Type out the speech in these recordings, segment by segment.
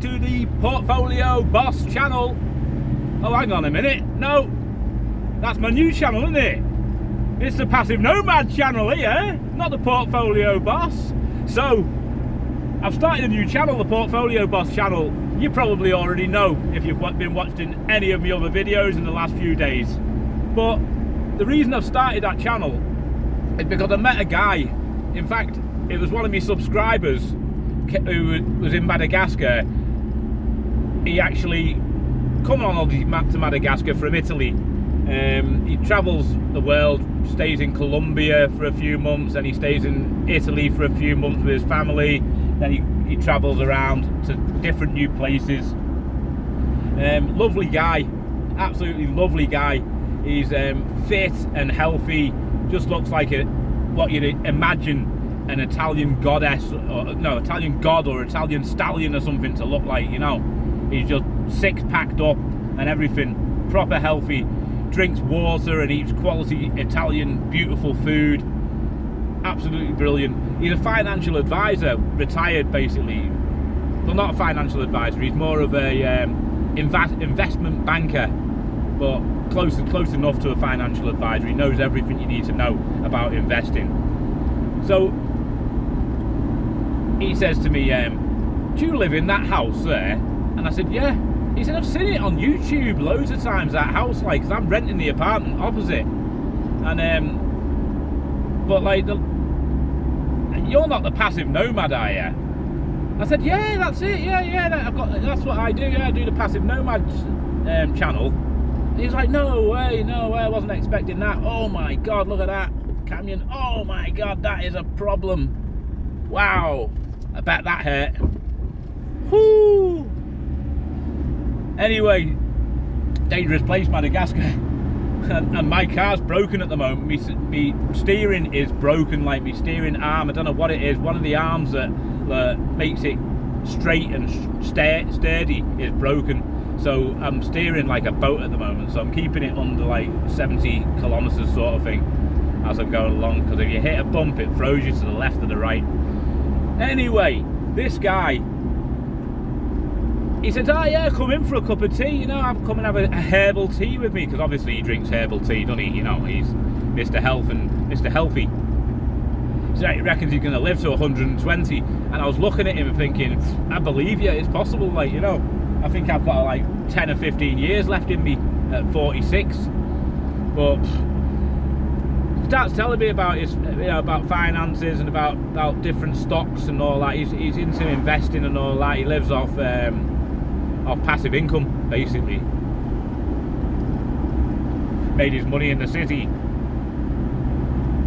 back to the Portfolio Boss channel. Oh, hang on a minute. No, that's my new channel, isn't it? It's the Passive Nomad channel here, not the Portfolio Boss. So, I've started a new channel, the Portfolio Boss channel. You probably already know if you've been watching any of my other videos in the last few days. But the reason I've started that channel is because I met a guy. In fact, it was one of my subscribers who was in Madagascar. He actually come on holiday to Madagascar from Italy. He travels the world, stays in Colombia for a few months, and he stays in Italy for a few months with his family. Then he travels around to different new places. Lovely guy, absolutely lovely guy. He's fit and healthy, just looks like what you'd imagine an Italian goddess, or no, Italian god or Italian stallion or something to look like, you know. He's just six-packed up and everything, proper healthy, drinks water and eats quality Italian beautiful food. Absolutely brilliant. He's a financial advisor, retired basically. Well, not a financial advisor, he's more of a investment banker, but close enough to a financial advisor. He knows everything you need to know about investing. So he says to me, do you live in that house there? And I said, yeah. He said, I've seen it on YouTube loads of times, that house, like, because I'm renting the apartment opposite. And but like, you're not the Passive Nomad, are you? I said, yeah, that's it, yeah, that's what I do, yeah, I do the Passive Nomad channel. And he was like, no way, I wasn't expecting that. Oh my God, look at that canyon. Oh my God, that is a problem. Wow, I bet that hurt. Whoo! Anyway, dangerous place, Madagascar. And my car's broken at the moment. Me steering is broken, like me steering arm. I don't know what it is. One of the arms that makes it straight and sturdy is broken. So I'm steering like a boat at the moment. So I'm keeping it under like 70 kilometers sort of thing as I'm going along. Because if you hit a bump, it throws you to the left or the right. Anyway, this guy, he said, oh yeah, come in for a cup of tea, you know, come and have a herbal tea with me, because obviously he drinks herbal tea, doesn't he? You know, he's Mr. Health and Mr. Healthy. So he reckons he's going to live to 120, and I was looking at him and thinking, I believe you, it's possible, like, you know, I think I've got like 10 or 15 years left in me at 46, but he starts telling me about his, you know, about finances and about different stocks and all that. He's into investing and all that. He lives off passive income, basically. Made his money in the city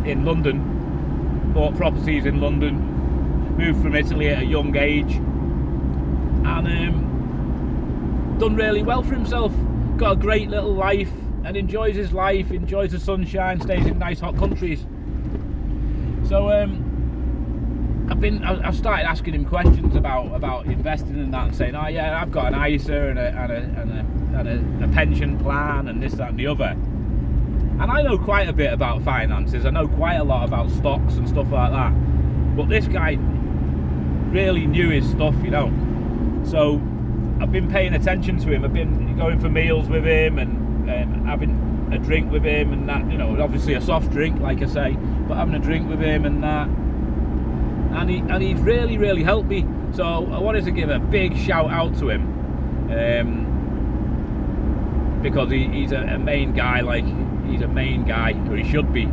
in London, bought properties in London, moved from Italy at a young age, and done really well for himself. Got a great little life and enjoys his life, enjoys the sunshine, stays in nice hot countries. So I've started asking him questions about investing and that, and saying, oh yeah, I've got an ISA and a pension plan and this, that and the other. And I know quite a bit about finances, I know quite a lot about stocks and stuff like that. But this guy really knew his stuff, you know. So I've been paying attention to him, I've been going for meals with him and having a drink with him and that, you know, obviously a soft drink, like I say, but having a drink with him and that. And he's really helped me. So I wanted to give a big shout out to him, because he's a main guy, like, he's a main guy, or he should be,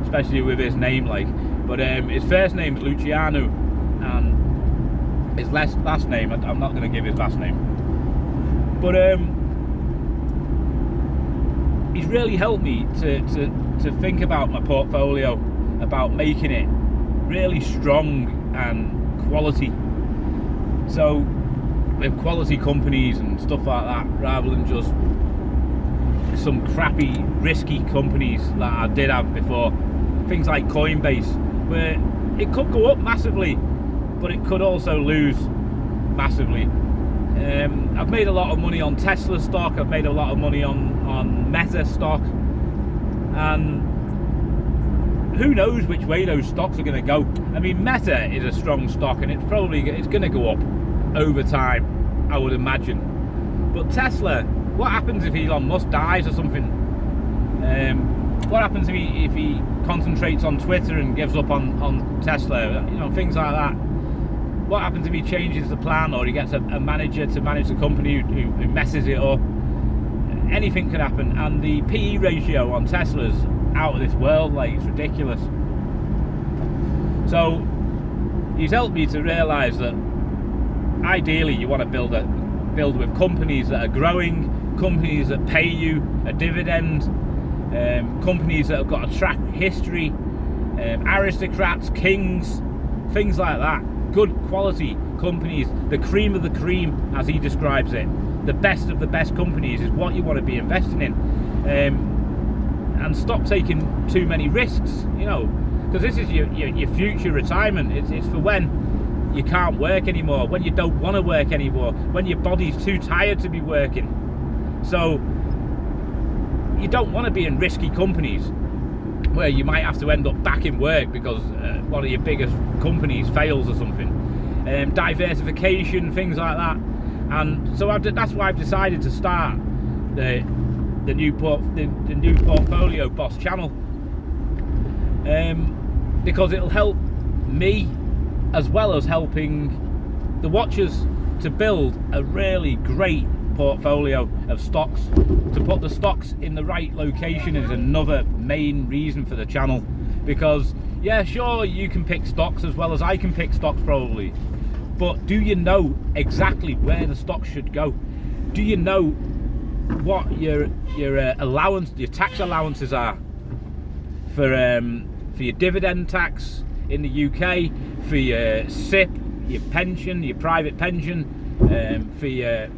especially with his name, like. But his first name's Luciano, and his last name, I'm not going to give his last name, but he's really helped me to think about my portfolio, about making it really strong and quality. So with quality companies and stuff like that, rather than just some crappy risky companies that I did have before, things like Coinbase, where it could go up massively but it could also lose massively. I've made a lot of money on Tesla stock, I've made a lot of money on Meta stock, and who knows which way those stocks are going to go. I mean, Meta is a strong stock and it's going to go up over time. I would imagine. But Tesla, what happens if Elon Musk dies or something? What happens if he concentrates on Twitter and gives up on Tesla? You know, things like that. What happens if he changes the plan, or he gets a manager to manage the company who messes it up? Anything could happen. And the PE ratio on Tesla's out of this world, like, it's ridiculous. So he's helped me to realise that ideally you want to build with companies that are growing, companies that pay you a dividend, companies that have got a track history, aristocrats, kings, things like that. Good quality companies, the cream of the cream, as he describes it. The best of the best companies is what you want to be investing in, and stop taking too many risks, you know, because this is your future retirement. It's for when you can't work anymore, when you don't want to work anymore, when your body's too tired to be working. So you don't want to be in risky companies where you might have to end up back in work because one of your biggest companies fails or something. Diversification, things like that. And so that's why I've decided to start the new Portfolio Boss channel, because it'll help me as well as helping the watchers to build a really great portfolio of stocks. To put the stocks in the right location is another main reason for the channel, because yeah, sure, you can pick stocks as well as I can pick stocks probably, but do you know exactly where the stocks should go? Do you know what your allowance, your tax allowances are for your dividend tax in the UK, for your SIP, your pension, your private pension, for your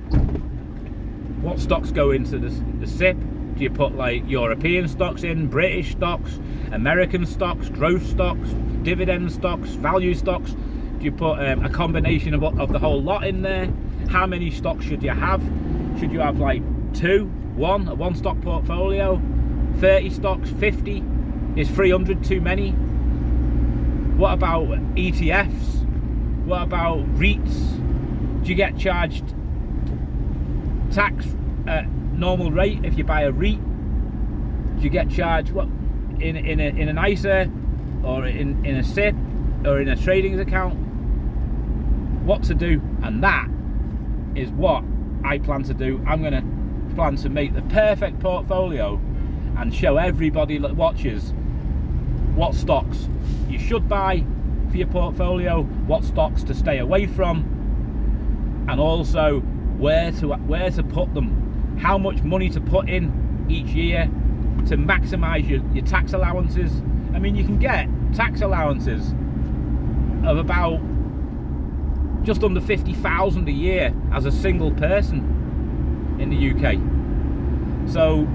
what stocks go into the SIP? Do you put like European stocks in, British stocks, American stocks, growth stocks, dividend stocks, value stocks? Do you put a combination of the whole lot in there? How many stocks should you have? Should you have like a one stock portfolio? 30 stocks, 50? Is 300 too many? What about ETFs? What about REITs? Do you get charged tax at normal rate if you buy a REIT? Do you get charged what in an ISA or in a SIP or in a trading account? What to do? And that is what I plan to do. I'm going to plan to make the perfect portfolio and show everybody that watches what stocks you should buy for your portfolio, what stocks to stay away from, and also where to put them, how much money to put in each year to maximize your tax allowances. I mean, you can get tax allowances of about just under 50,000 a year as a single person in the UK. So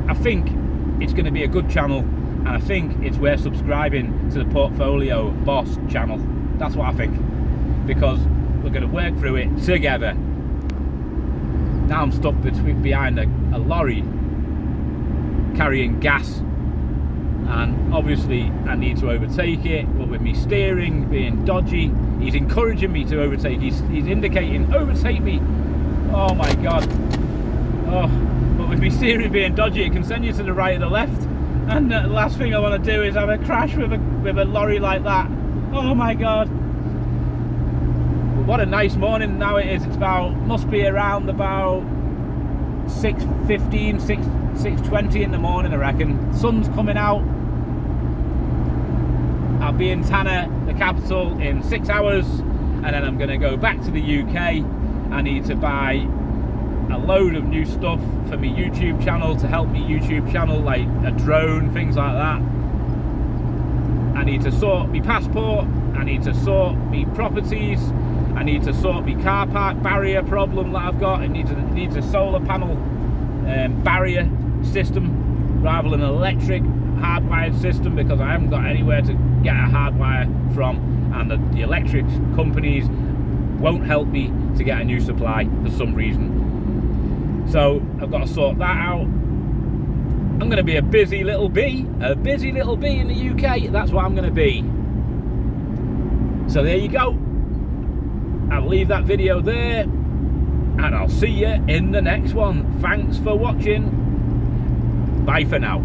I think it's going to be a good channel, and I think it's worth subscribing to the Portfolio Boss channel. That's what I think, because we're going to work through it together. Now I'm stuck behind a lorry carrying gas, and obviously I need to overtake it, but with me steering being dodgy, he's encouraging me to overtake. He's indicating, overtake me. Oh my god. Oh, but with me steering being dodgy, it can send you to the right or the left, and the last thing I want to do is have a crash with a lorry like that. Oh my god. What a nice morning now it is. It's must be around about 6:15, 6:20 in the morning, I reckon. Sun's coming out. I'll be in Tanner, the capital, in 6 hours, and then I'm going to go back to the UK. I need to buy a load of new stuff for my YouTube channel, to help me YouTube channel, like a drone, things like that. I need to sort my passport, I need to sort my properties, I need to sort my car park barrier problem that I've got. It needs a solar panel barrier system rather than an electric hardwired system, because I haven't got anywhere to get a hardwire from, and the electric companies won't help me to get a new supply for some reason. So I've got to sort that out. I'm going to be a busy little bee in the UK. That's what I'm going to be. So there you go. I'll leave that video there, and I'll see you in the next one. Thanks for watching. Bye for now.